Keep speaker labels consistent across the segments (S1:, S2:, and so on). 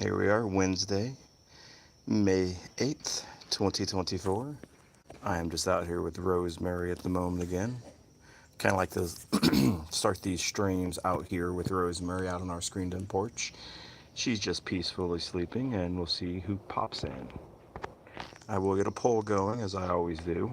S1: Here we are, Wednesday, May 8th, 2024. I am just out here with Rosemary at the moment again. Kind of like to start these streams out here with Rosemary out on our screened in porch. She's just peacefully sleeping, and we'll see who pops in. I will get a poll going, as I always do.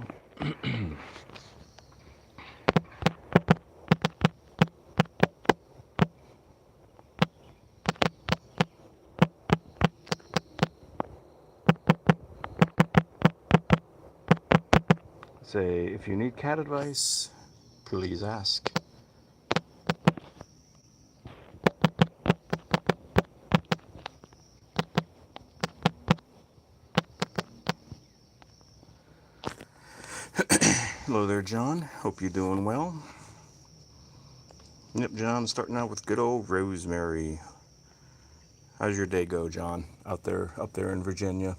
S1: Say, if you need cat advice, please ask. Hello there, John. Hope you're doing well. Yep, John, starting out with good old Rosemary. How's your day go, John, up there in Virginia?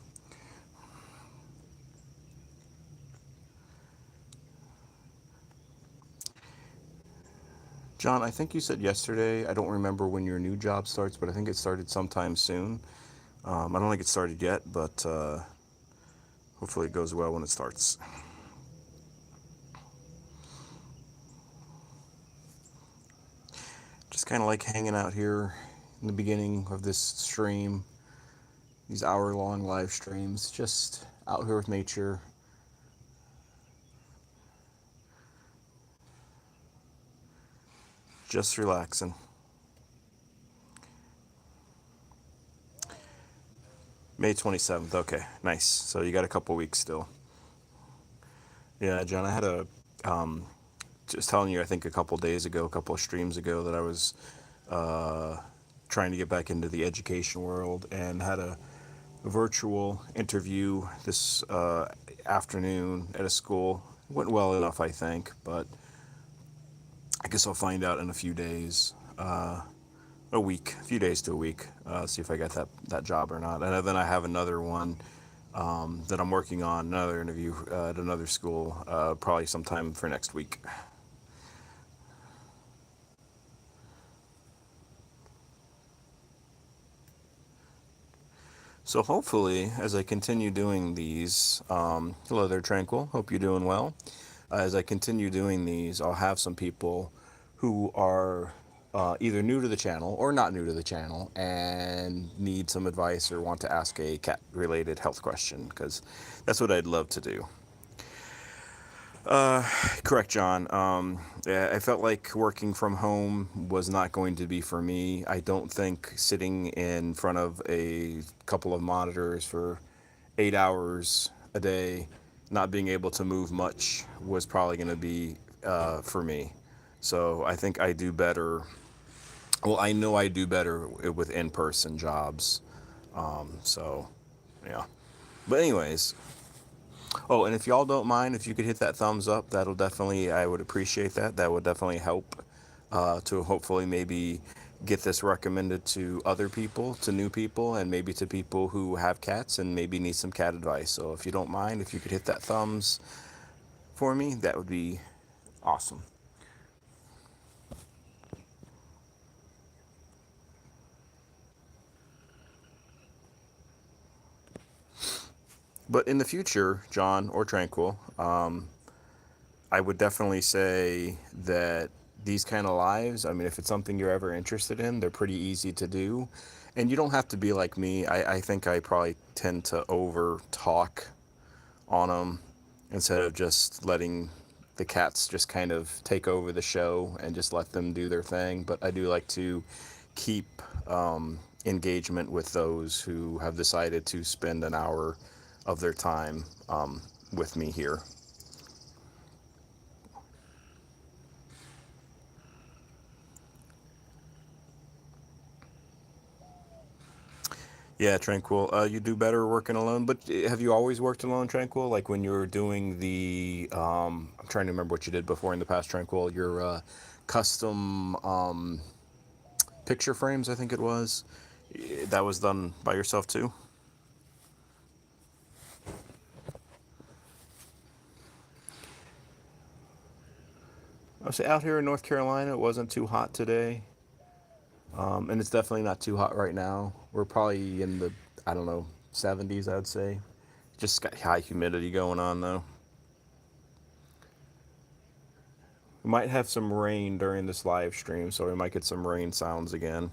S1: John, I think you said yesterday, I don't remember when your new job starts, but I think it started sometime soon. I don't think it started yet, but hopefully it goes well when it starts. Just kind of like hanging out here in the beginning of this stream, these hour-long live streams, just out here with nature. Just relaxing. May 27th. Okay, nice. So you got a couple weeks still. Yeah, John, I had just telling you, I think a couple days ago, a couple of streams ago, that I was trying to get back into the education world and had a virtual interview this afternoon at a school. It went well enough, I think, but I guess I'll find out in a few days. A week, a few days to a week, see if I get that job or not. And then I have another one that I'm working on, another interview at another school, probably sometime for next week. So hopefully, as I continue doing these, hello there, Tranquil. Hope you're doing well. As I continue doing these, I'll have some people who are either new to the channel or not new to the channel and need some advice or want to ask a cat-related health question, because that's what I'd love to do. Correct, John. Yeah, I felt like working from home was not going to be for me. I don't think sitting in front of a couple of monitors for 8 hours a day, not being able to move much, was probably going to be for me. So I think I do better. Well, I know I do better with in-person jobs. So, yeah. But anyways. Oh, and if y'all don't mind, if you could hit that thumbs up, that'll definitely, I would appreciate that. That would definitely help to hopefully maybe get this recommended to other people, to new people, and maybe to people who have cats and maybe need some cat advice. So if you don't mind, if you could hit that thumbs for me, that would be awesome. But in the future, John or Tranquil, I would definitely say that these kind of lives, I mean, if it's something you're ever interested in, they're pretty easy to do. And you don't have to be like me. I think I probably tend to over talk on them instead of just letting the cats just kind of take over the show and just let them do their thing. But I do like to keep engagement with those who have decided to spend an hour of their time with me here. Yeah, Tranquil. You do better working alone, but have you always worked alone, Tranquil? Like when you were doing the, I'm trying to remember what you did before in the past, Tranquil, your custom picture frames, I think it was. That was done by yourself too? I was out here in North Carolina. It wasn't too hot today. And it's definitely not too hot right now. We're probably in the, I don't know, 70s, I'd say. Just got high humidity going on though. We might have some rain during this live stream, so we might get some rain sounds again.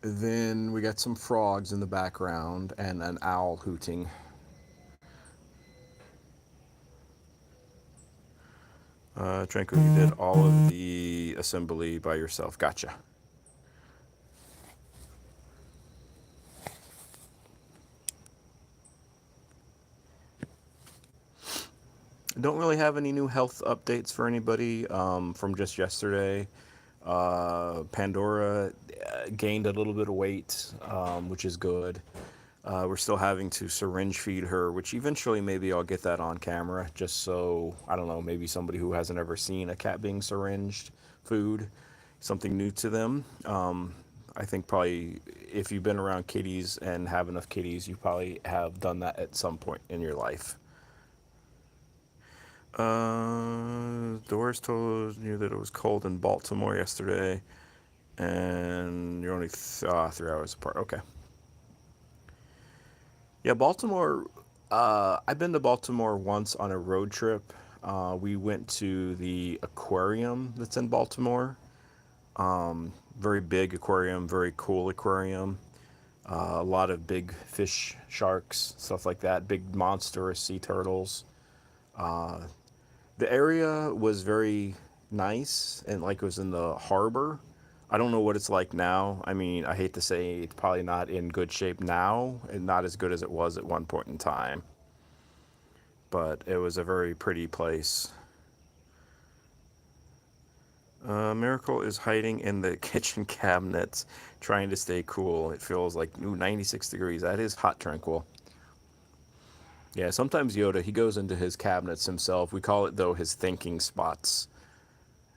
S1: Then we got some frogs in the background and an owl hooting. Tranco, you did all of the assembly by yourself. Gotcha. Don't really have any new health updates for anybody from just yesterday. Pandora gained a little bit of weight, which is good. We're still having to syringe feed her, which eventually maybe I'll get that on camera, just so, I don't know, maybe somebody who hasn't ever seen a cat being syringed food, something new to them. I think probably if you've been around kitties and have enough kitties, you probably have done that at some point in your life. Doris told you that it was cold in Baltimore yesterday, and you're only 3 hours apart. Okay. Yeah, Baltimore. I've been to Baltimore once on a road trip. We went to the aquarium that's in Baltimore. Very big aquarium, very cool aquarium. A lot of big fish, sharks, stuff like that. Big monstrous sea turtles. The area was very nice and like it was in the harbor. I don't know what it's like now. I mean, I hate to say it's probably not in good shape now and not as good as it was at one point in time, but it was a very pretty place. Miracle is hiding in the kitchen cabinets trying to stay cool. It feels like, ooh, 96 degrees. That is hot, Tranquil. Yeah, sometimes Yoda, he goes into his cabinets himself. We call it, though, his thinking spots.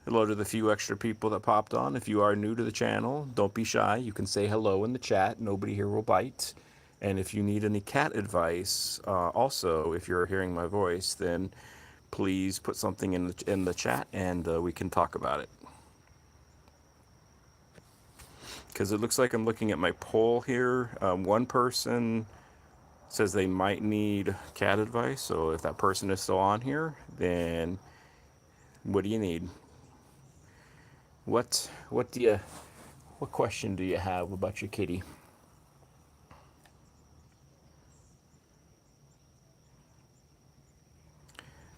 S1: Hello to the few extra people that popped on. If you are new to the channel, don't be shy. You can say hello in the chat. Nobody here will bite. And if you need any cat advice, also, if you're hearing my voice, then please put something in the chat and we can talk about it. Because it looks like I'm looking at my poll here. One person says they might need cat advice. So if that person is still on here, then what do you need? What question do you have about your kitty?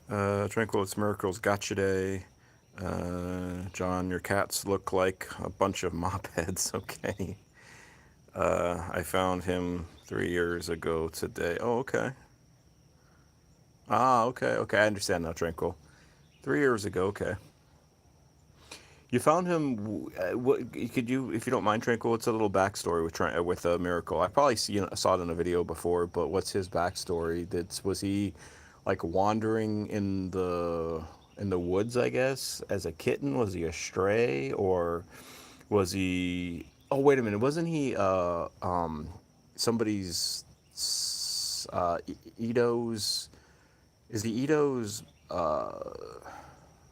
S1: Tranquil, it's Miracles Gotcha Day. John, your cats look like a bunch of mop heads. Okay. I found him 3 years ago today. Oh, okay. Ah, okay, okay. I understand now, Tranquil. 3 years ago, okay. You found him. What could you, if you don't mind, Tranquil? What's a little backstory with Miracle? I probably saw it in a video before, but what's his backstory? Was he like wandering in the woods? I guess as a kitten, was he a stray or was he? Oh, wait a minute. Wasn't he somebody's Ito's? Is he Ito's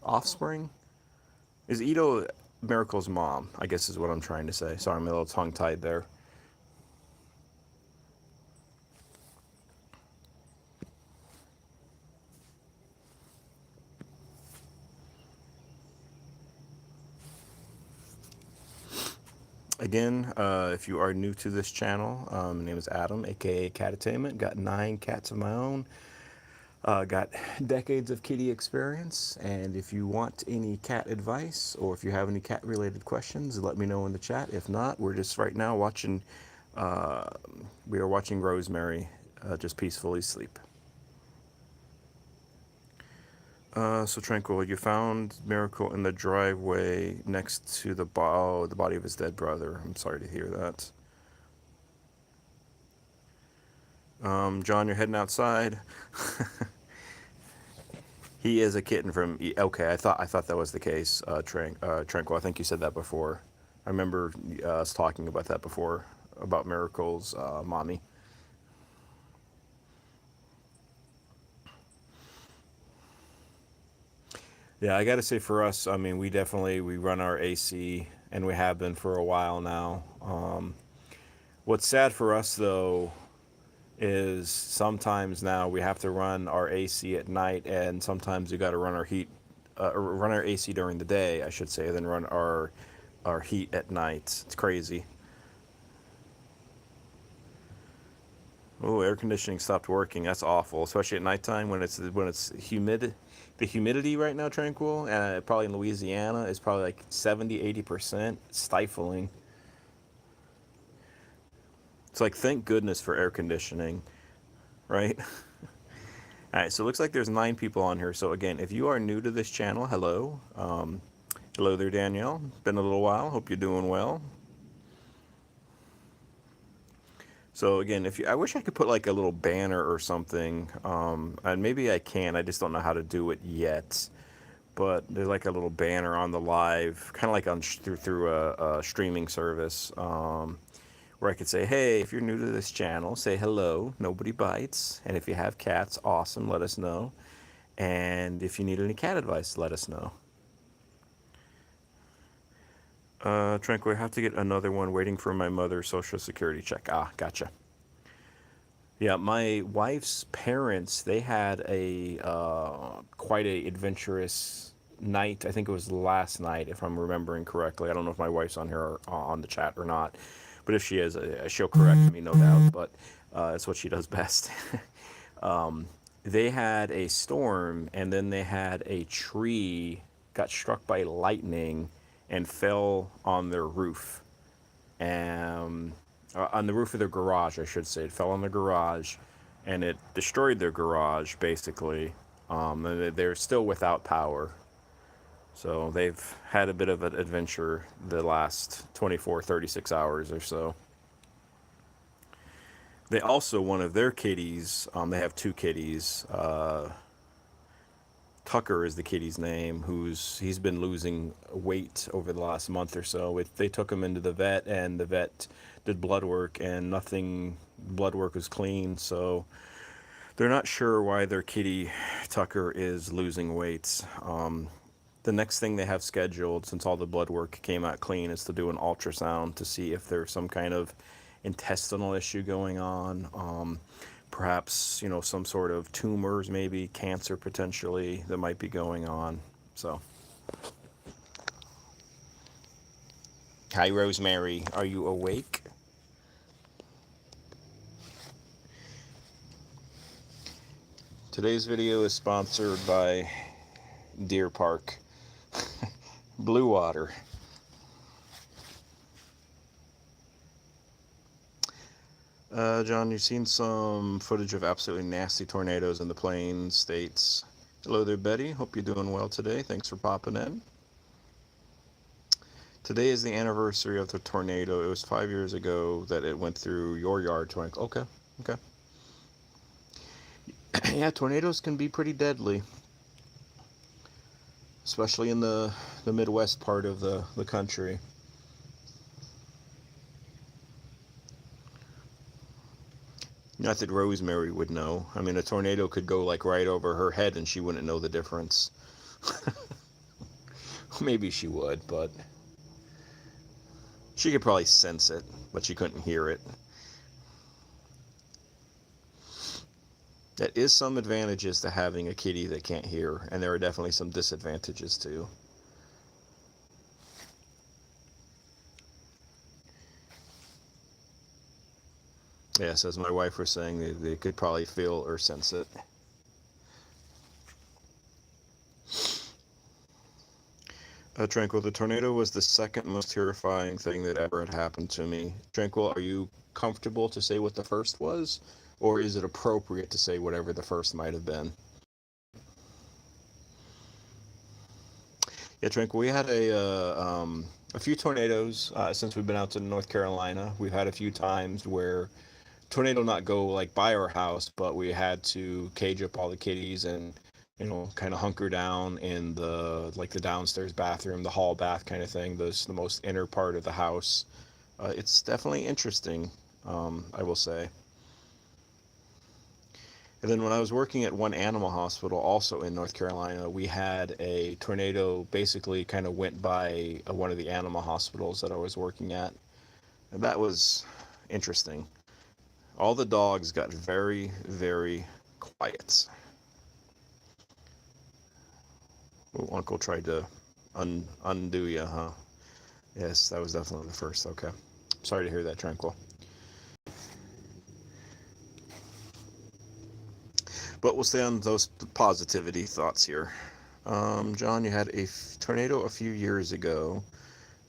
S1: offspring? Is Ito Miracle's mom? I guess is what I'm trying to say. Sorry, I'm a little tongue-tied there. Again, if you are new to this channel, my name is Adam, aka Catattainment. Got 9 cats of my own. Got decades of kitty experience, and if you want any cat advice or if you have any cat related questions, let me know in the chat. If not, we're just right now watching, we are watching Rosemary just peacefully sleep. So Tranquil, you found Miracle in the driveway next to the body of his dead brother. I'm sorry to hear that. John, you're heading outside. He is a kitten from. Okay, I thought that was the case. Tranquil, I think you said that before. I remember us talking about that before about Miracle's mommy. Yeah, I got to say for us, I mean, we run our AC, and we have been for a while now. What's sad for us though is sometimes now we have to run our AC at night, and sometimes we got to run our heat, or run our AC during the day, I should say, then run our heat at night. It's crazy. Oh, air conditioning stopped working. That's awful, especially at nighttime when it's humid. The humidity right now, Tranquil, probably in Louisiana, is probably like 70-80%, stifling. It's like, thank goodness for air conditioning, right? All right, so it looks like there's 9 people on here. So again, if you are new to this channel, hello. Hello there, Danielle. Been a little while. Hope you're doing well. So again, if you, I wish I could put like a little banner or something, and maybe I can. I just don't know how to do it yet. But there's like a little banner on the live, kind of like on through a streaming service, where I could say, hey, if you're new to this channel, say hello. Nobody bites. And if you have cats, awesome. Let us know. And if you need any cat advice, let us know. Tranquil, I have to get another one waiting for my mother's social security check. Ah, gotcha. Yeah, my wife's parents, they had a quite a adventurous night. I think it was last night, if I'm remembering correctly. I don't know if my wife's on here or, on the chat or not, but if she is, she'll correct me, no doubt. But it's what she does best. They had a storm, and then they had a tree got struck by lightning and fell on their roof. On the roof of their garage, I should say. It fell on the garage, and it destroyed their garage, basically. And they're still without power. So they've had a bit of an adventure the last 24, 36 hours or so. They also, one of their kitties, they have 2 kitties. Tucker is the kitty's name, he's been losing weight over the last month or so. They took him into the vet, and the vet did blood work, and nothing, blood work was clean, so they're not sure why their kitty Tucker is losing weight. The next thing they have scheduled, since all the blood work came out clean, is to do an ultrasound to see if there's some kind of intestinal issue going on. Perhaps, some sort of tumors, maybe cancer potentially, that might be going on. So, hi, Rosemary. Are you awake? Today's video is sponsored by Deer Park. Blue Water. John, you've seen some footage of absolutely nasty tornadoes in the Plains states. Hello there, Betty. Hope you're doing well today. Thanks for popping in. Today is the anniversary of the tornado. It was 5 years ago that it went through your yard. Okay, okay. Yeah, tornadoes can be pretty deadly, especially in the Midwest part of the country. Not that Rosemary would know. I mean, a tornado could go like right over her head and she wouldn't know the difference. Maybe she would, but she could probably sense it, but she couldn't hear it. There is some advantages to having a kitty that can't hear, and there are definitely some disadvantages too. Yes, as my wife was saying, they could probably feel or sense it. Tranquil, the tornado was the second most terrifying thing that ever had happened to me. Tranquil, are you comfortable to say what the first was? Or is it appropriate to say whatever the first might have been? Yeah, Tranquil, we had a few tornadoes since we've been out to North Carolina. We've had a few times where tornado not go like by our house, but we had to cage up all the kitties and kind of hunker down in the downstairs bathroom, the hall bath kind of thing. The most inner part of the house. It's definitely interesting, I will say. And then when I was working at one animal hospital, also in North Carolina, we had a tornado basically kind of went by one of the animal hospitals that I was working at. And that was interesting. All the dogs got very, very quiet. Oh, Uncle tried to undo you, huh? Yes, that was definitely the first. Okay. Sorry to hear that, Tranquil. But we'll stay on those positivity thoughts here. John, you had a tornado a few years ago.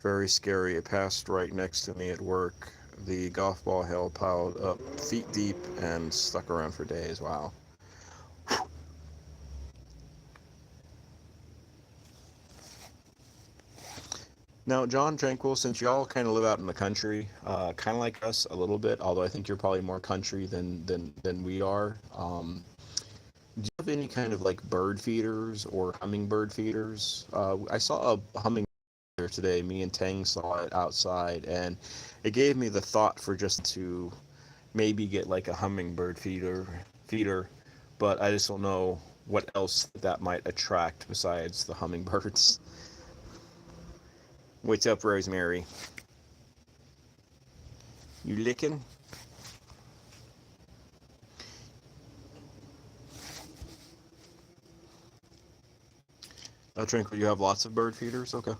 S1: Very scary. It passed right next to me at work. The golf ball hail piled up feet deep and stuck around for days. Wow. Now, John Tranquil, since y'all kind of live out in the country, kind of like us a little bit, although I think you're probably more country than we are. Do you have any kind of like bird feeders or hummingbird feeders? I saw a hummingbird here today. Me and Tang saw it outside, and it gave me the thought for just to maybe get like a hummingbird feeder, but I just don't know what else that might attract besides the hummingbirds. What's up, Rosemary? You licking? Tranquil, you have lots of bird feeders? Okay.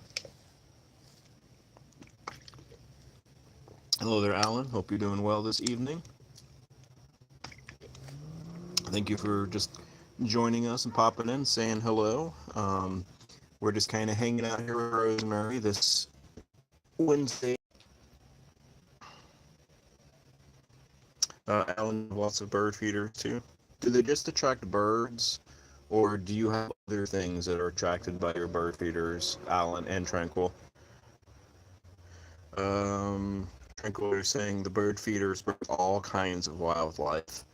S1: Hello there, Alan. Hope you're doing well this evening. Thank you for just joining us and popping in, saying hello. We're just kind of hanging out here with Rosemary this Wednesday. Alan, lots of bird feeders too. Do they just attract birds, or do you have other things that are attracted by your bird feeders, Alan and Tranquil? Tranquil is saying the bird feeders bring all kinds of wildlife.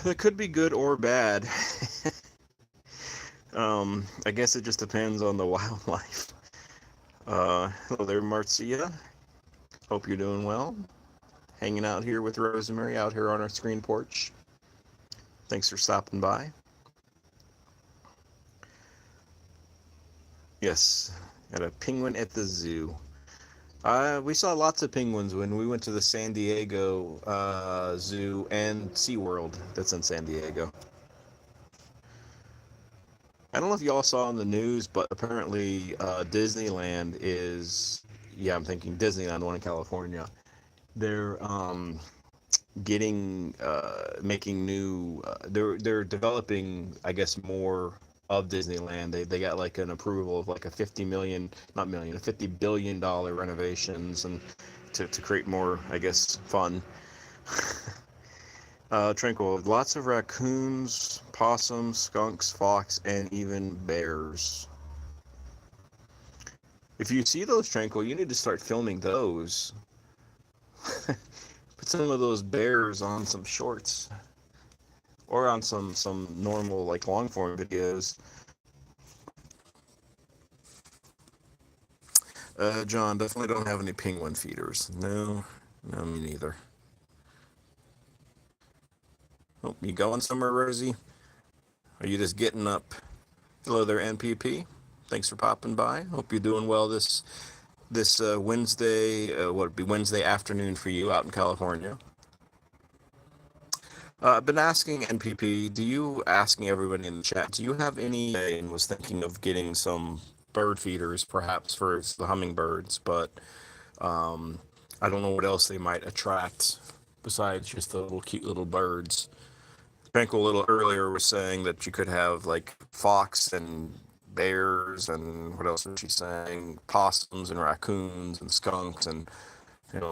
S1: That could be good or bad. I guess it just depends on the wildlife. Hello there, Marcia. Hope you're doing well. Hanging out here with Rosemary out here on our screen porch. Thanks for stopping by. Yes, got a penguin at the zoo. We saw lots of penguins when we went to the San Diego Zoo and SeaWorld that's in San Diego. I don't know if y'all saw on the news, but apparently Disneyland is, yeah, I'm thinking Disneyland, the one in California. They're getting making new. They're developing, I guess, more of Disneyland. They got like an approval of like a 50 million, not million, a $50 billion renovations and to create more, I guess, fun. Tranquil, lots of raccoons, possums, skunks, fox, and even bears. If you see those, Tranquil, you need to start filming those. Put some of those bears on some shorts or on some normal like long form videos. John, definitely don't have any penguin feeders. No, no, me neither. Oh, you going somewhere, Rosie? Are you just getting up? Hello there, NPP. Thanks for popping by. Hope you're doing well this Wednesday. What would be Wednesday afternoon for you out in California? I've been asking NPP. Do you asking everybody in the chat? Do you have any? And was thinking of getting some bird feeders, perhaps for the hummingbirds, but I don't know what else they might attract besides just the little cute little birds. Frank a little earlier was saying that you could have like fox and bears and what else was she saying? Possums and raccoons and skunks and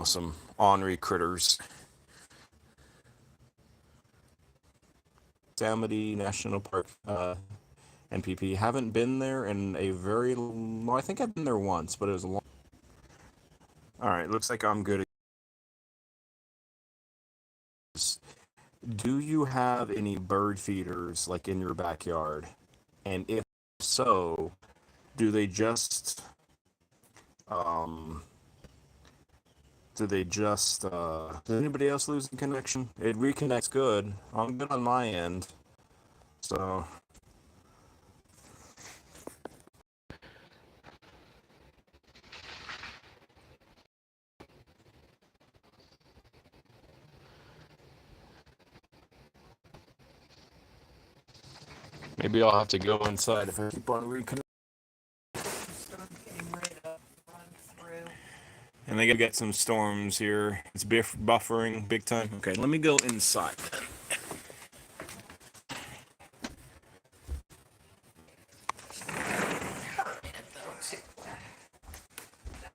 S1: some ornery critters. Yosemite National Park, NPP. Haven't been there in a very long. Well, I think I've been there once, but it was a long. All right, looks like I'm good. Do you have any bird feeders like in your backyard? And if so, do they just um did anybody else losing connection? It reconnects good. I'm good on my end. So Maybe I'll have to go inside if I keep on reconnecting. And they gotta get some storms here. It's buffering big time. Okay, let me go inside then.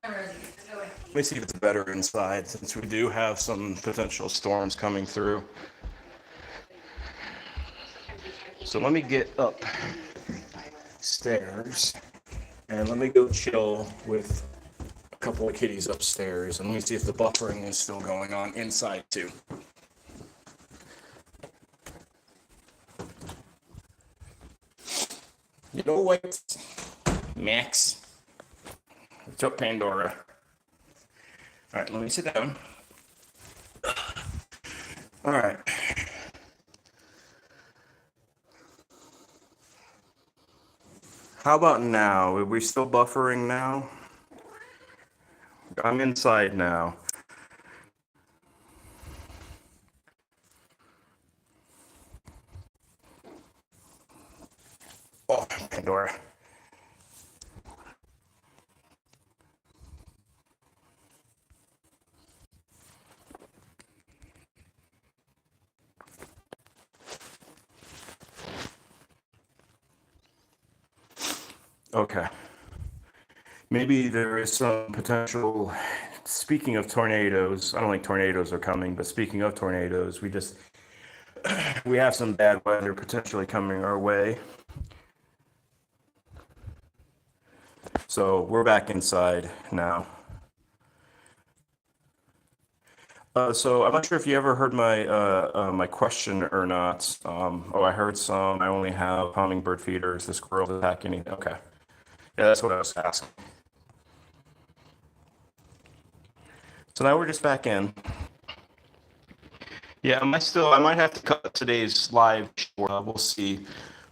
S1: Let me see if it's better inside, since we do have some potential storms coming through. So let me get upstairs and let me go chill with a couple of kitties upstairs, and let me see if the buffering is still going on inside too. You know what, Max? What's up, Pandora? All right, let me sit down. All right. How about now? Are we still buffering now? I'm inside now. Oh, Pandora. Okay. Maybe there is some potential. Speaking of tornadoes, I don't think tornadoes are coming, but speaking of tornadoes, we have some bad weather potentially coming our way. So we're back inside now. So I'm not sure if you ever heard my question or not. Oh, I heard some. I only have hummingbird feeders. The squirrel attack anything? Okay, yeah, that's what I was asking. So now we're just back in. Yeah, I might have to cut today's live short. We'll see.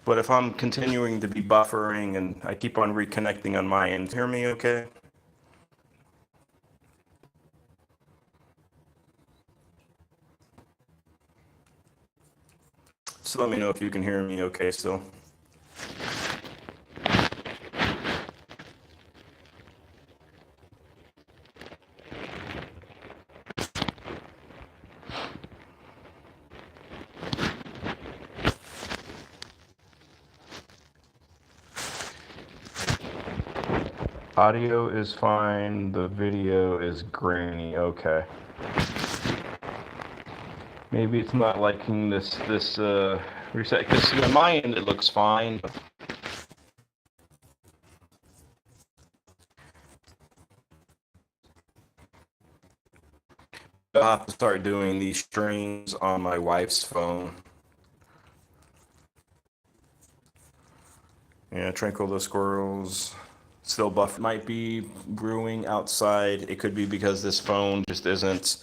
S1: But if I'm continuing to be buffering and I keep on reconnecting on my end, hear me okay? So let me know if you can hear me okay still. Audio is fine. The video is grainy. Okay. Maybe it's not liking this reset. Because on my end it looks fine. I'll have to start doing these streams on my wife's phone. Yeah, Tranquil the squirrels. Still buff might be brewing outside. It could be because this phone just isn't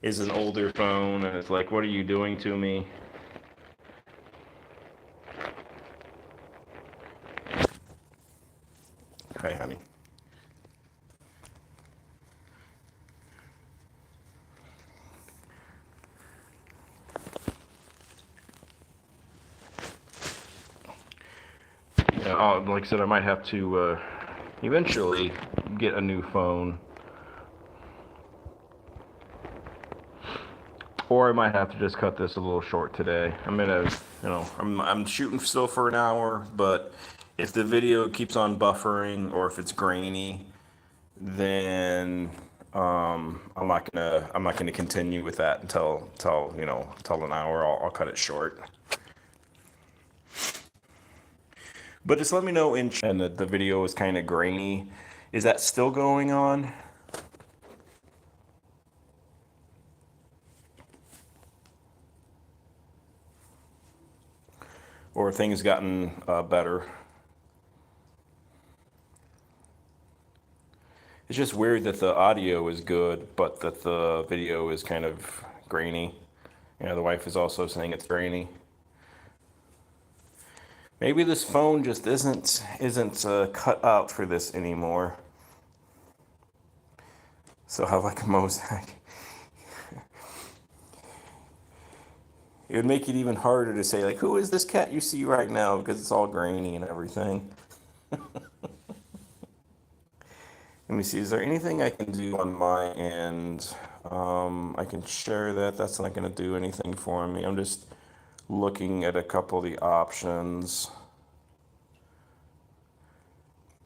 S1: is an older phone, and it's like, what are you doing to me? Hi, honey. Yeah, like I said, I might have to eventually get a new phone. Or I might have to just cut this a little short today. I'm shooting still for an hour, but if the video keeps on buffering or if it's grainy, then I'm not gonna continue with that until an hour. I'll cut it short. But just let me know and the video is kind of grainy. Is that still going on? Or have things gotten better? It's just weird that the audio is good, but that the video is kind of grainy. The wife is also saying it's grainy. Maybe this phone just isn't cut out for this anymore. So I have like a mosaic. It would make it even harder to say, like, who is this cat you see right now? Because it's all grainy and everything. Let me see, is there anything I can do on my end? I can share that. That's not going to do anything for me. I'm just looking at a couple of the options.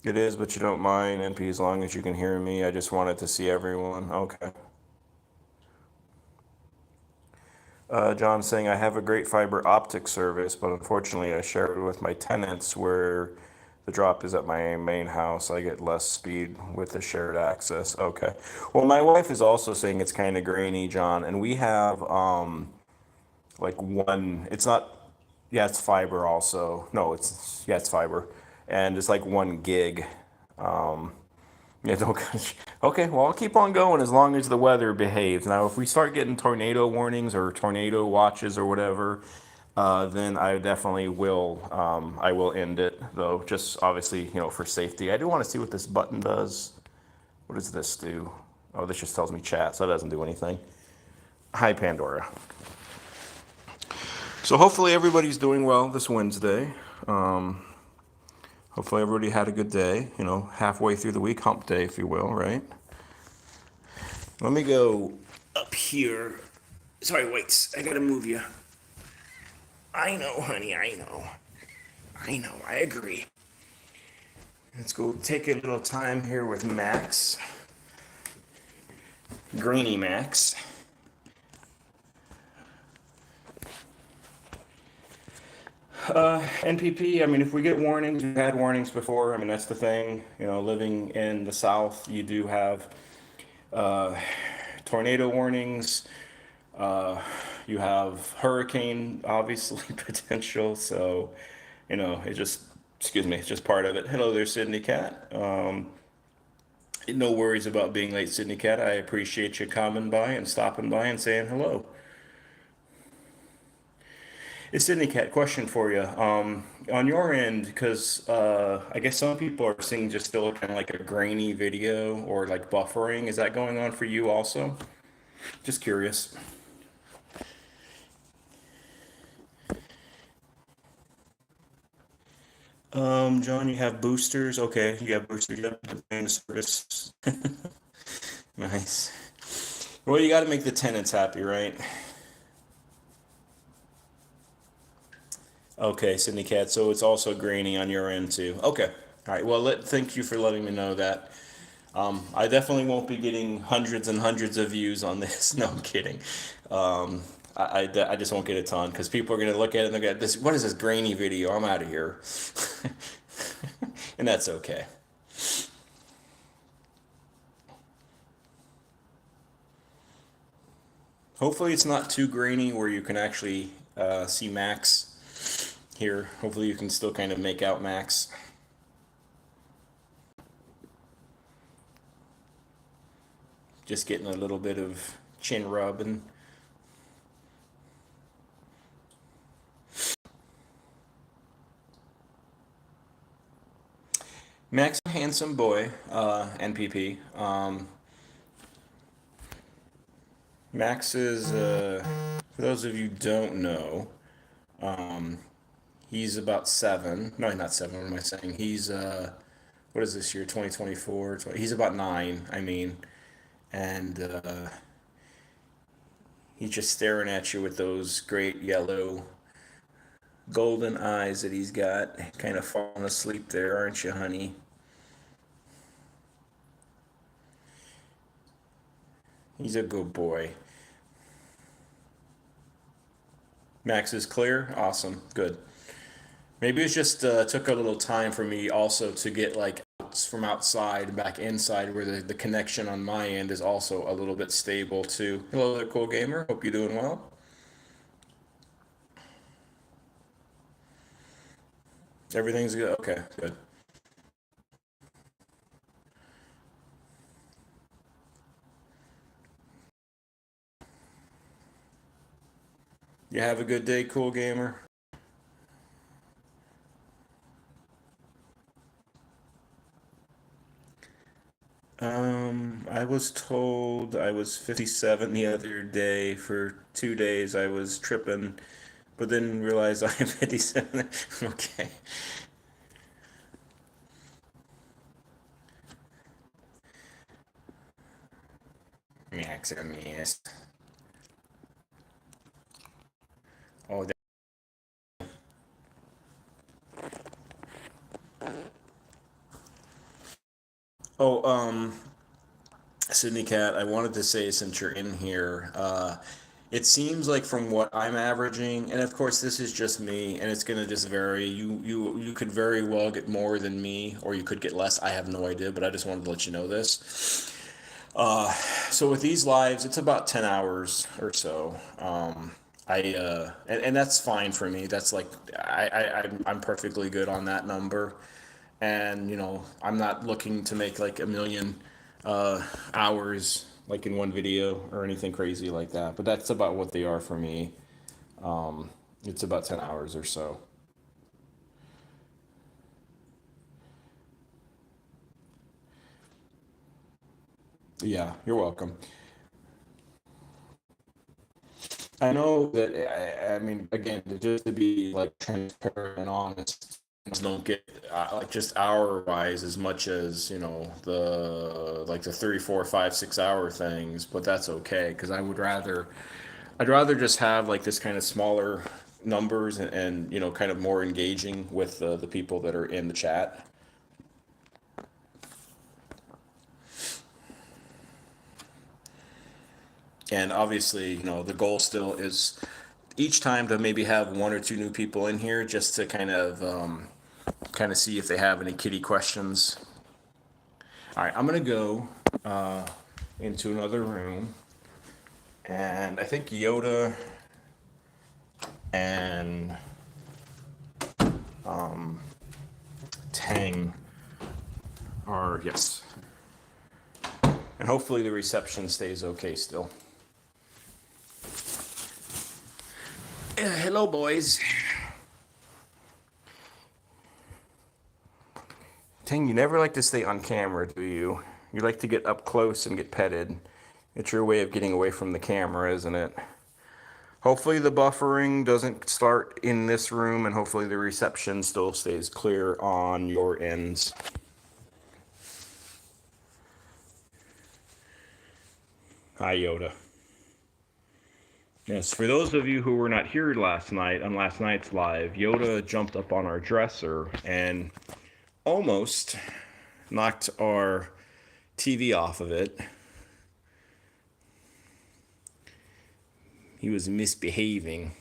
S1: It is, but you don't mind, NP, as long as you can hear me. I just wanted to see everyone. Okay. John saying, I have a great fiber optic service, but unfortunately I share it with my tenants where the drop is at my main house. I get less speed with the shared access. Okay. Well, my wife is also saying it's kind of grainy, John, and we have like one, it's not, yeah, it's fiber also. No, yeah, it's fiber. And it's like 1 gig. Yeah, don't. Okay, well, I'll keep on going as long as the weather behaves. Now, if we start getting tornado warnings or tornado watches or whatever, then I definitely will. I will end it though, just obviously, for safety. I do want to see what this button does. What does this do? Oh, this just tells me chat, so it doesn't do anything. Hi, Pandora. So hopefully everybody's doing well this Wednesday. Hopefully everybody had a good day, halfway through the week, hump day, if you will, right? Let me go up here. Sorry, wait, I gotta move you. I know, honey, I know. I know, I agree. Let's go take a little time here with Max. Greeny Max. NPP, I mean, if we get warnings, we've had warnings before. I mean, that's the thing. Living in the South, you do have tornado warnings. You have hurricane, obviously, potential. So, it just, excuse me, it's just part of it. Hello there, Sydney Cat. No worries about being late, Sydney Cat. I appreciate you coming by and stopping by and saying hello. It's Sydney Cat. Question for you. On your end, because I guess some people are seeing just still kind of like a grainy video or like buffering. Is that going on for you also? Just curious. John, you have boosters. Okay, you have boosters. You have the service. Nice. Well, you got to make the tenants happy, right? Okay, Sydney Cat. So it's also grainy on your end too. Okay. All right. Well, thank you for letting me know that. I definitely won't be getting hundreds and hundreds of views on this. No, I'm kidding. I just won't get a ton because people are going to look at it and they're going to, this, what is this grainy video? I'm out of here. And that's okay. Hopefully it's not too grainy where you can actually see Max here. Hopefully you can still kind of make out Max. Just getting a little bit of chin rubbing. Max, a handsome boy, NPP. Max is, for those of you who don't know, he's about 7. No, not 7. What am I saying? He's, what is this year? 2024. He's about 9. I mean, and he's just staring at you with those great yellow, golden eyes that he's got. Kind of falling asleep there, aren't you, honey? He's a good boy. Max is clear. Awesome. Good. Maybe it just took a little time for me also to get like from outside back inside where the connection on my end is also a little bit stable too. Hello there, cool gamer. Hope you're doing well. Everything's good. Okay, good. You have a good day, cool gamer. I was told I was 57 the other day. For 2 days I was tripping, but then realized I am 57. Okay. Max on the ass. Oh, oh, Sydney Cat, I wanted to say since you're in here, it seems like from what I'm averaging, and of course this is just me, and it's gonna just vary. You could very well get more than me, or you could get less. I have no idea, but I just wanted to let you know this. So with these lives, it's about 10 hours or so. And that's fine for me. That's like I'm perfectly good on that number, and I'm not looking to make like a million hours like in one video or anything crazy like that. But that's about what they are for me. It's about 10 hours or so. Yeah, you're welcome. I know that I mean, again, just to be like transparent and honest, things don't get like just hour wise as much as the like the 3, 4, 5, 6 hour things, but that's okay because I'd rather just have like this kind of smaller numbers and kind of more engaging with the people that are in the chat. And obviously, the goal still is each time to maybe have one or two new people in here just to kind of see if they have any kitty questions. All right, I'm gonna go into another room, and I think Yoda and Tang are, yes, and hopefully the reception stays okay still. Hello, boys. Tang, you never like to stay on camera, do you? You like to get up close and get petted. It's your way of getting away from the camera, isn't it? Hopefully the buffering doesn't start in this room, and hopefully the reception still stays clear on your ends. Hi, Yoda. Yes, for those of you who were not here last night, on last night's live, Yoda jumped up on our dresser and almost knocked our TV off of it. He was misbehaving.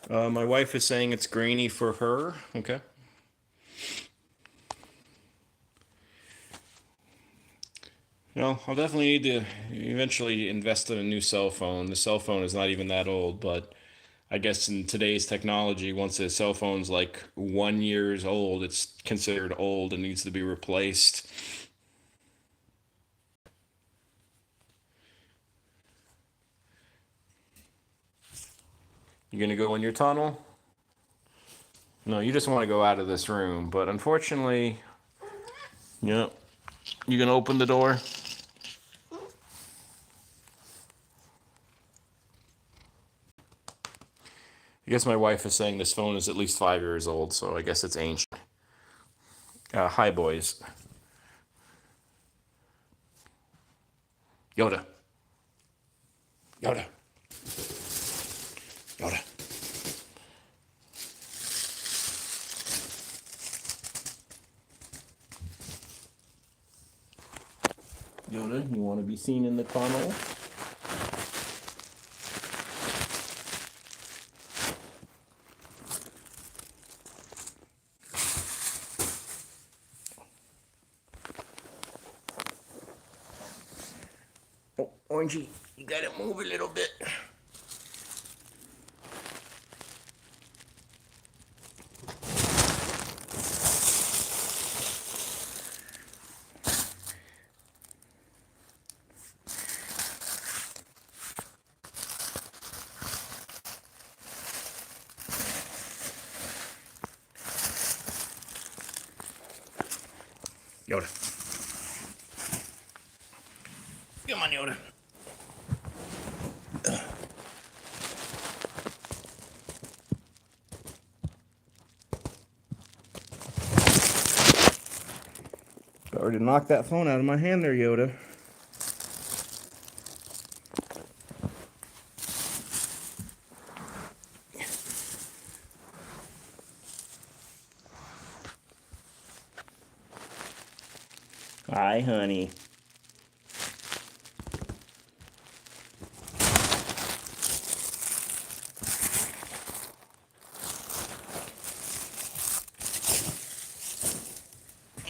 S1: My wife is saying it's grainy for her. Okay. I'll definitely need to eventually invest in a new cell phone. The cell phone is not even that old, but I guess in today's technology, once a cell phone's like 1 years old, it's considered old and needs to be replaced. You gonna go in your tunnel? No, you just want to go out of this room, but unfortunately, yeah, you gonna open the door? I guess my wife is saying this phone is at least 5 years old, so I guess it's ancient. Hi, boys. Yoda. Yoda. Yoda. Yoda, you want to be seen in the tunnel? Oh, Orangey, you gotta move a little bit. Yoda. Come on, Yoda. Already knocked that phone out of my hand there, Yoda. Hi, honey.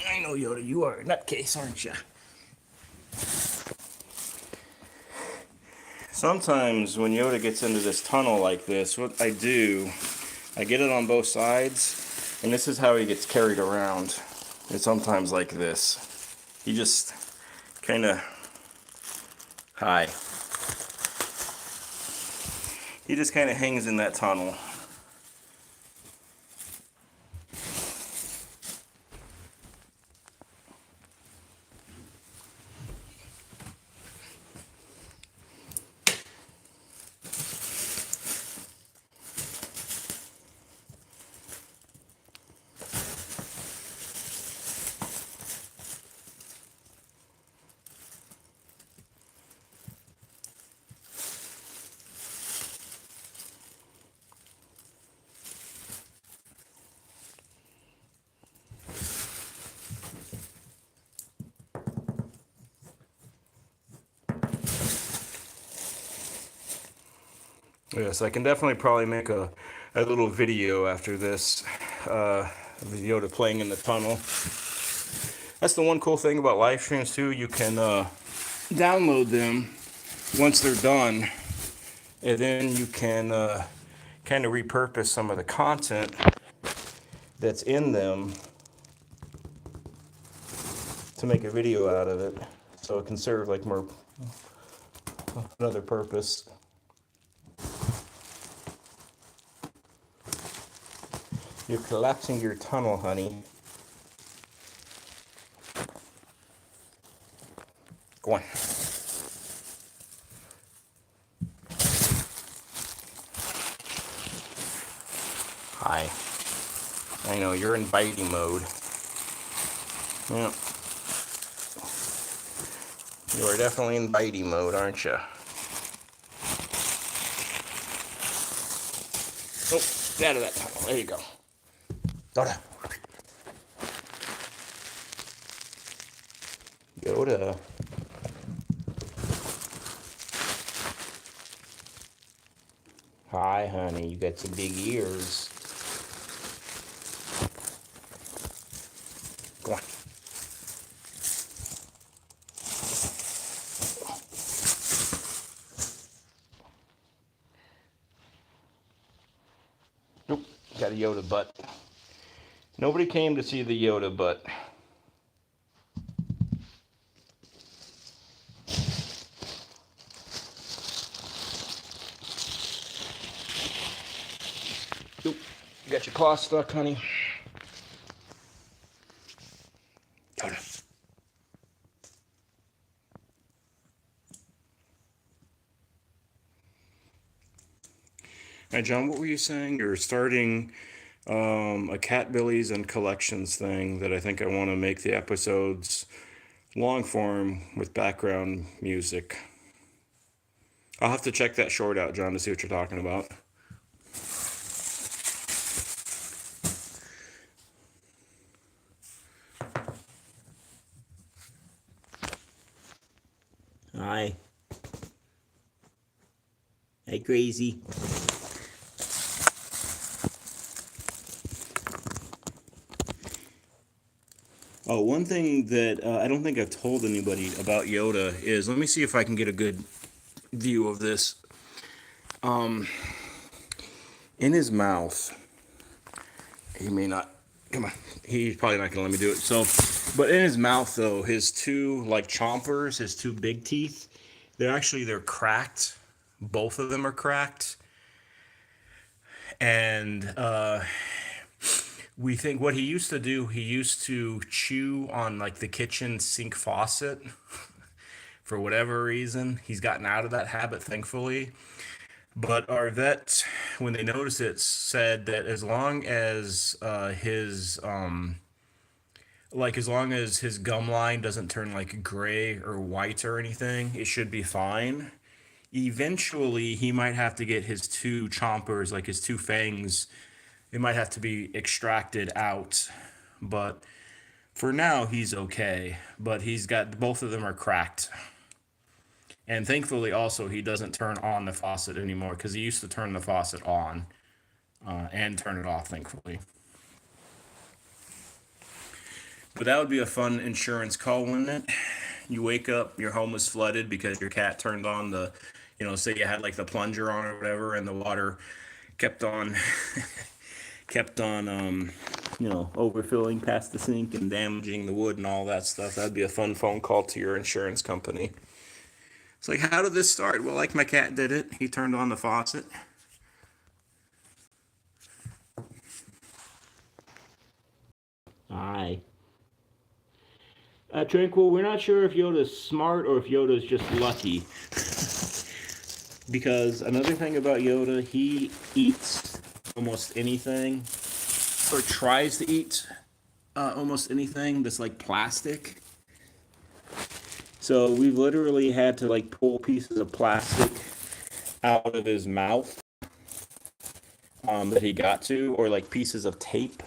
S1: I know, Yoda, you are a nutcase, aren't you? Sometimes when Yoda gets into this tunnel like this, what I do, I get it on both sides, and this is how he gets carried around. It's sometimes like this. He just kind of, hi. He just kind of hangs in that tunnel. Yes, I can definitely probably make a little video after this, of Yoda playing in the tunnel. That's the one cool thing about live streams too. You can download them once they're done, and then you can kind of repurpose some of the content that's in them to make a video out of it, so it can serve like more another purpose. You're collapsing your tunnel, honey. Go on. Hi. I know, you're in biting mode. Yeah. You are definitely in biting mode, aren't you? Oh, get out of that tunnel. There you go. Yoda. Yoda. Hi, honey. You got some big ears. Go on. Nope. Got a Yoda butt. Nobody came to see the Yoda butt. Nope. You got your claw stuck, honey. Yoda. Hey, John, what were you saying? You're starting a Cat Billies and Collections thing that I think I want to make the episodes long form with background music. I'll have to check that short out, John, to see what you're talking about. Hi. Hey, crazy. Oh, one thing that I don't think I've told anybody about Yoda is, let me see if I can get a good view of this. In his mouth, he may not, come on, he's probably not going to let me do it. So, but in his mouth, though, his two, like, chompers, his two big teeth, they're cracked. Both of them are cracked. And We think what he used to do, he used to chew on like the kitchen sink faucet for whatever reason. He's gotten out of that habit, thankfully. But our vet, when they noticed it, said that as long as as long as his gum line doesn't turn like gray or white or anything, it should be fine. Eventually, he might have to get his two chompers, like his two fangs, they might have to be extracted out. But for now, he's okay. But he's got both of them are cracked. And thankfully, also, he doesn't turn on the faucet anymore because he used to turn the faucet on and turn it off, thankfully. But that would be a fun insurance call, wouldn't it? You wake up, your home was flooded because your cat turned on the, say you had like the plunger on or whatever, and the water kept on, kept on, overfilling past the sink and damaging the wood and all that stuff. That'd be a fun phone call to your insurance company. It's like, how did this start? Well, like my cat did it. He turned on the faucet. Aye. Tranquil, we're not sure if Yoda's smart or if Yoda's just lucky. Because another thing about Yoda, he eats almost anything, or tries to eat almost anything that's like plastic. So we've literally had to like pull pieces of plastic out of his mouth that he got to, or like pieces of tape.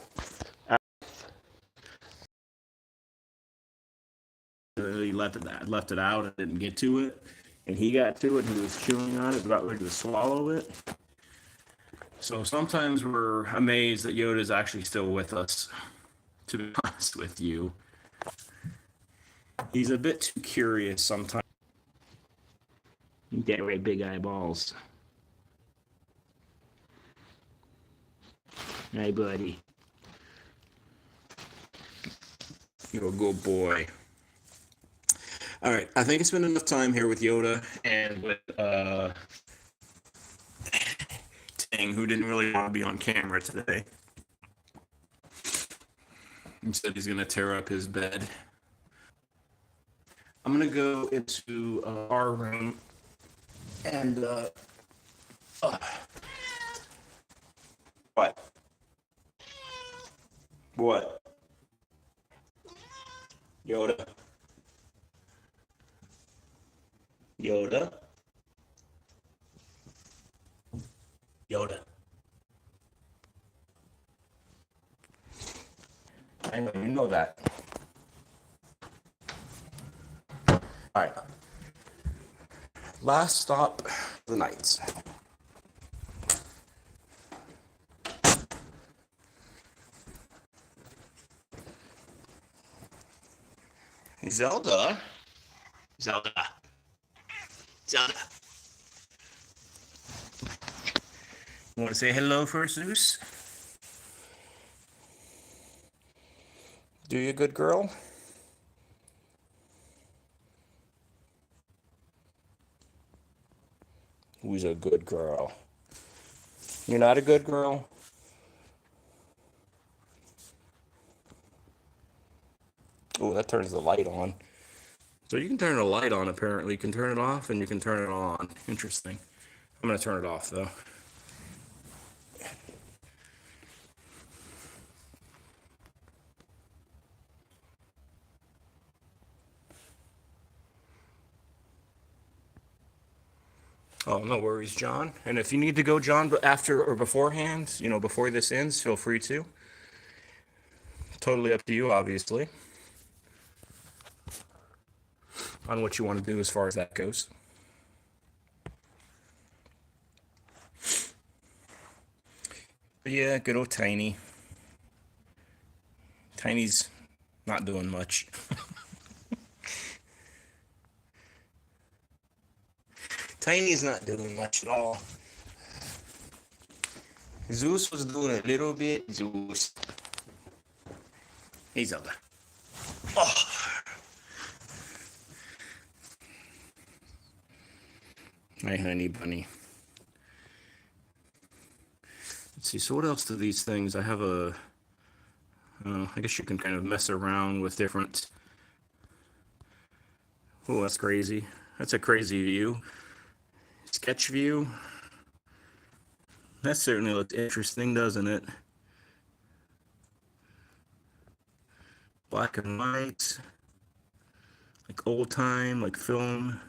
S1: He left it out and didn't get to it, and he got to it and he was chewing on it, about ready to swallow it. So sometimes we're amazed that Yoda is actually still with us. To be honest with you, he's a bit too curious sometimes. That right, big eyeballs. Hey, buddy. You're a good boy. All right, I think it's been enough time here with Yoda and with Ting, who didn't really want to be on camera today. He said he's gonna tear up his bed. I'm gonna go into our room and what? What? Yoda? Yoda? Yoda? I know, you know that. All right. Last stop, the Knights. Zelda? Zelda. Zelda. You want to say hello first, Zeus? Do you, good girl? Who's a good girl? You're not a good girl? Oh, that turns the light on. So you can turn the light on, apparently. You can turn it off and you can turn it on. Interesting. I'm going to turn it off, though. Oh, no worries, John. And if you need to go, John, but after or beforehand, before this ends, feel free to. Totally up to you, obviously, on what you want to do as far as that goes. But yeah, good old Tiny. Tiny's not doing much. Tiny's not doing much at all. Zeus was doing a little bit. Zeus. Hey, Zelda. Oh. My honey bunny. Let's see, so what else do these things? I have a I guess you can kind of mess around with different. Oh, that's crazy. That's a crazy view. Sketch view. That certainly looks interesting, doesn't it? Black and white, like old time, like film.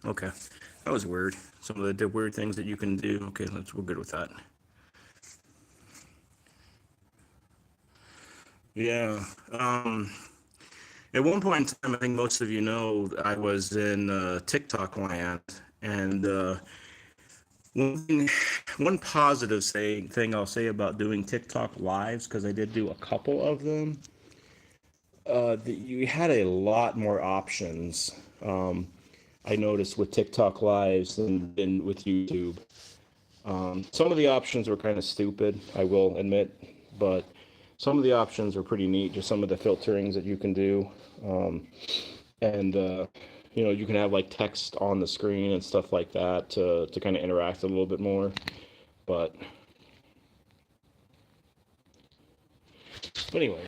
S1: Okay, that was weird. Some of the weird things that you can do. Okay, we're good with that. Yeah. At one point in time, I think most of you know, I was in TikTok land, and one positive thing I'll say about doing TikTok lives, because I did do a couple of them, you had a lot more options. I noticed with TikTok lives than with YouTube. Some of the options were kind of stupid, I will admit, but some of the options are pretty neat. Just some of the filterings that you can do, and you can have like text on the screen and stuff like that to kind of interact a little bit more. But anyway.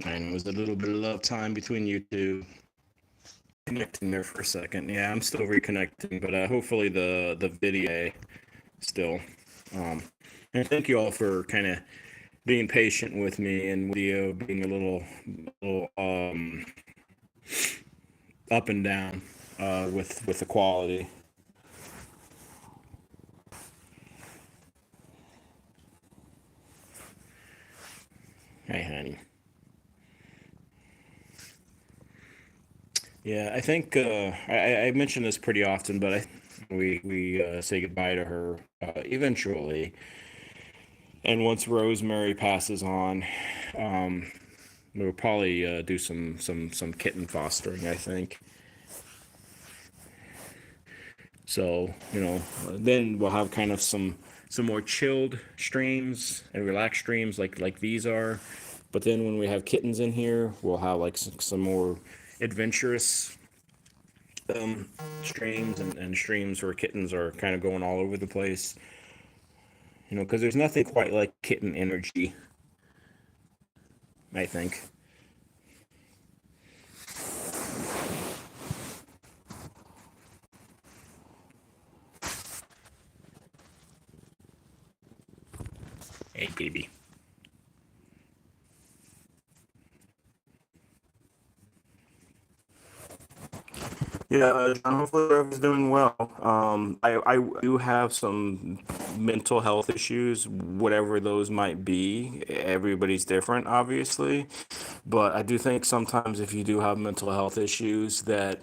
S1: And it was a little bit of love time between you two. Connecting there for a second. Yeah, I'm still reconnecting, but hopefully the video still. Um, and thank you all for kind of being patient with me and video being a little up and down with the quality. Hey, honey. Yeah, I think I mention this pretty often, but we say goodbye to her eventually. And once Rosemary passes on, um, we'll probably do some kitten fostering, I think. So then we'll have kind of some more chilled streams and relaxed streams like these are. But then when we have kittens in here, we'll have like some more adventurous streams and streams where kittens are kind of going all over the place. Because there's nothing quite like kitten energy, I think. Hey, baby. Yeah, John, hopefully everyone's doing well. I do have some mental health issues, whatever those might be. Everybody's different, obviously. But I do think sometimes if you do have mental health issues, that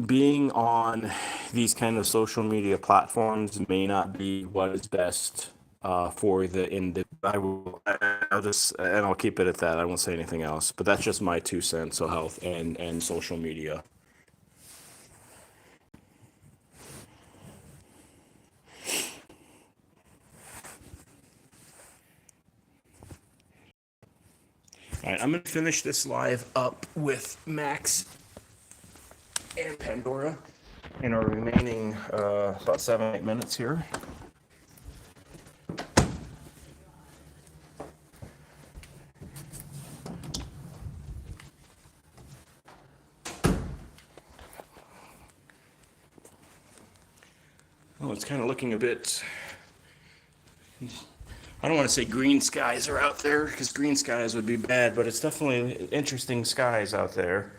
S1: being on these kind of social media platforms may not be what is best for the individual. I'll keep it at that. I won't say anything else. But that's just my 2 cents on health and social media. All right, I'm gonna finish this live up with Max and Pandora in our remaining about 7, 8 minutes here. Oh, it's kind of looking a bit. I don't want to say green skies are out there because green skies would be bad, but it's definitely interesting skies out there.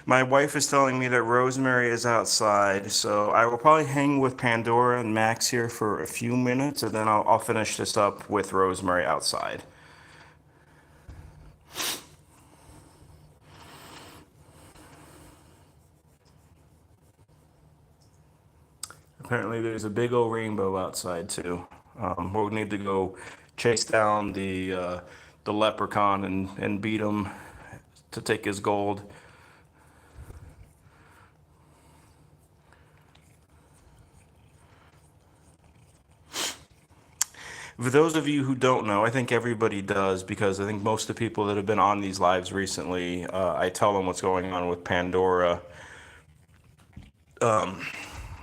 S1: My wife is telling me that Rosemary is outside, so I will probably hang with Pandora and Max here for a few minutes, and then I'll finish this up with Rosemary outside. Apparently, there's a big old rainbow outside too. We'll need to go chase down the leprechaun and beat him to take his gold. For those of you who don't know, I think everybody does, because I think most of the people that have been on these lives recently, I tell them what's going on with Pandora,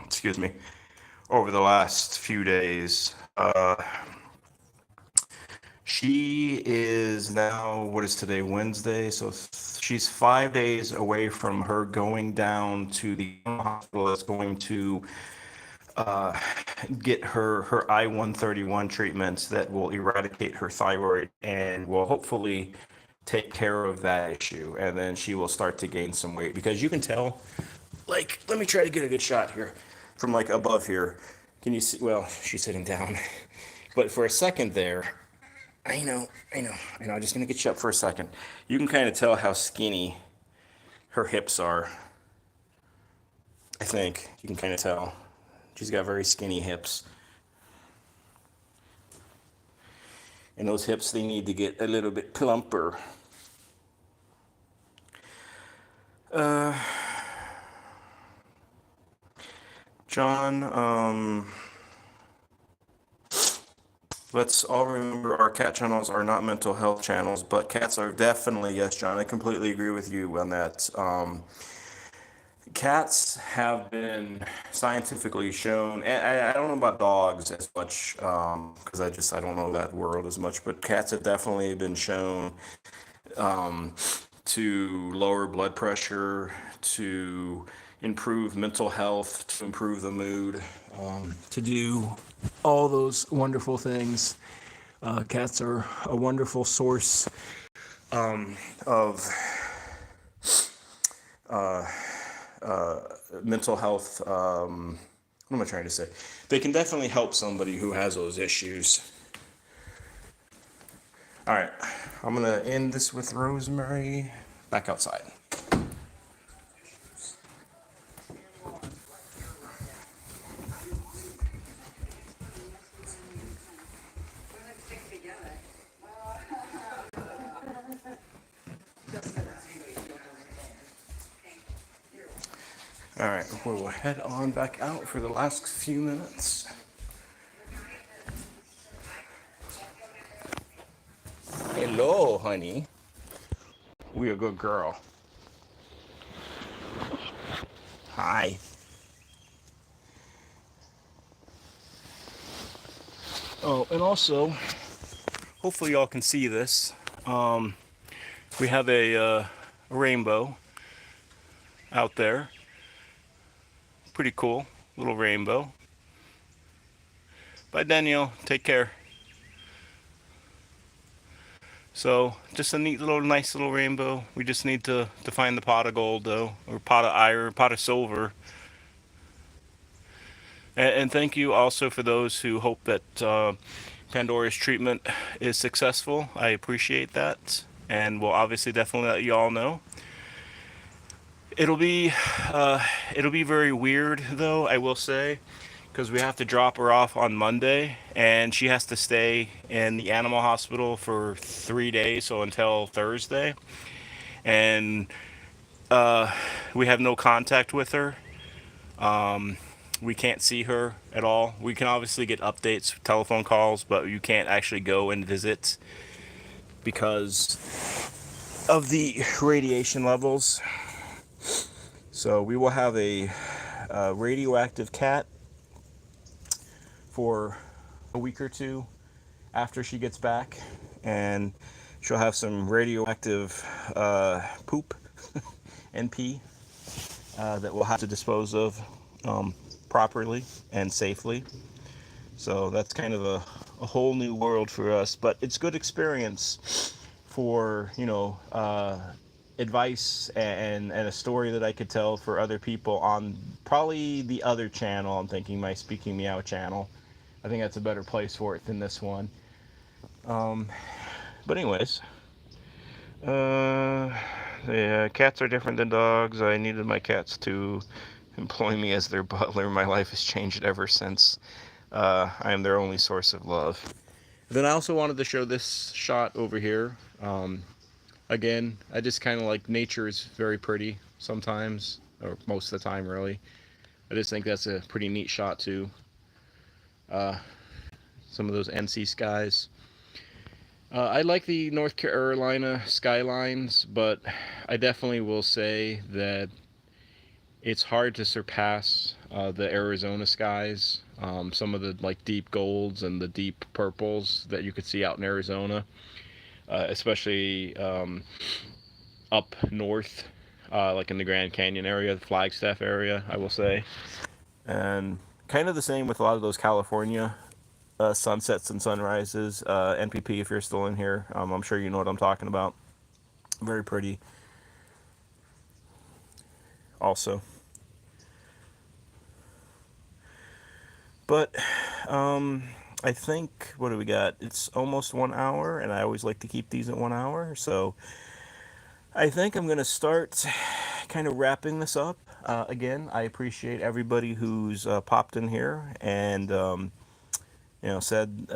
S1: excuse me, over the last few days. She is now, what is today, Wednesday? So she's 5 days away from her going down to the hospital that's going to get her I-131 treatments that will eradicate her thyroid and will hopefully take care of that issue. And then she will start to gain some weight, because you can tell, like, let me try to get a good shot here from like above here. Can you see? Well, she's sitting down, but for a second there, I know. I'm just gonna get you up for a second. You can kind of tell how skinny her hips are. I think you can kind of tell. She's got very skinny hips. And those hips, they need to get a little bit plumper. John, let's all remember our cat channels are not mental health channels, but cats are definitely, yes, John, I completely agree with you on that. Cats have been scientifically shown, and I don't know about dogs as much, because I don't know that world as much, but cats have definitely been shown to lower blood pressure, to improve mental health, to improve the mood, to do all those wonderful things. Cats are a wonderful source of mental health. What am I trying to say? They can definitely help somebody who has those issues. All right, I'm gonna end this with Rosemary. Back outside. All right, we'll head on back out for the last few minutes. Hello, honey. We a good girl. Hi. Oh, and also, hopefully y'all can see this. We have a rainbow out there. Pretty cool, little rainbow. Bye, Daniel. Take care. So, just a neat little, nice little rainbow. We just need to find the pot of gold, though, or pot of iron, pot of silver. And thank you also for those who hope that Pandora's treatment is successful. I appreciate that, and we'll obviously definitely let you all know. It'll be very weird, though, I will say, because we have to drop her off on Monday, and she has to stay in the animal hospital for 3 days, so until Thursday, and we have no contact with her. We can't see her at all. We can obviously get updates, telephone calls, but you can't actually go and visit because of the radiation levels. So we will have a radioactive cat for a week or two after she gets back, and she'll have some radioactive poop and pee that we'll have to dispose of properly and safely. So that's kind of a whole new world for us, but it's good experience for, advice and a story that I could tell for other people on probably the other channel. I'm thinking my Speaking Meow channel. I think that's a better place for it than this one. But anyways, yeah, cats are different than dogs. I needed my cats to employ me as their butler. My life has changed ever since. I am their only source of love. Then I also wanted to show this shot over here. Again, I just kind of like, nature is very pretty sometimes, or most of the time, really. I just think that's a pretty neat shot too. some of those NC skies. I like the North Carolina skylines, but I definitely will say that it's hard to surpass the Arizona skies. Some of the like deep golds and the deep purples that you could see out in Arizona, especially up north, like in the Grand Canyon area, the Flagstaff area, I will say. And kind of the same with a lot of those California sunsets and sunrises. NPP, if you're still in here, I'm sure you know what I'm talking about. Very pretty. Also, but I think, what do we got? It's almost 1 hour, and I always like to keep these at 1 hour. So I think I'm gonna start kind of wrapping this up. Again, I appreciate everybody who's popped in here and said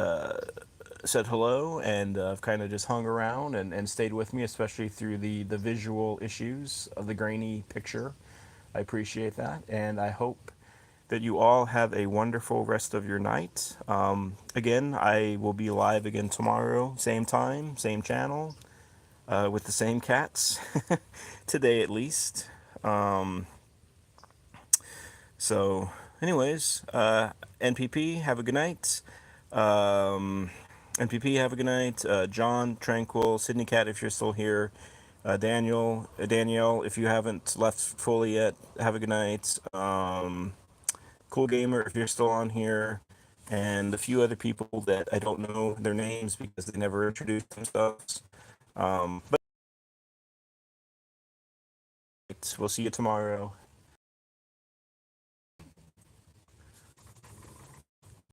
S1: hello and kind of just hung around and stayed with me, especially through the visual issues of the grainy picture. I appreciate that, and I hope that you all have a wonderful rest of your night. Again, I will be live again tomorrow, same time, same channel, with the same cats, today at least. So, anyways, NPP, have a good night. Um, NPP, have a good night. John, Tranquil, Sydney Cat, if you're still here. Danielle, if you haven't left fully yet, have a good night. Cool Gamer, if you're still on here. And a few other people that I don't know their names because they never introduced themselves. But we'll see you tomorrow.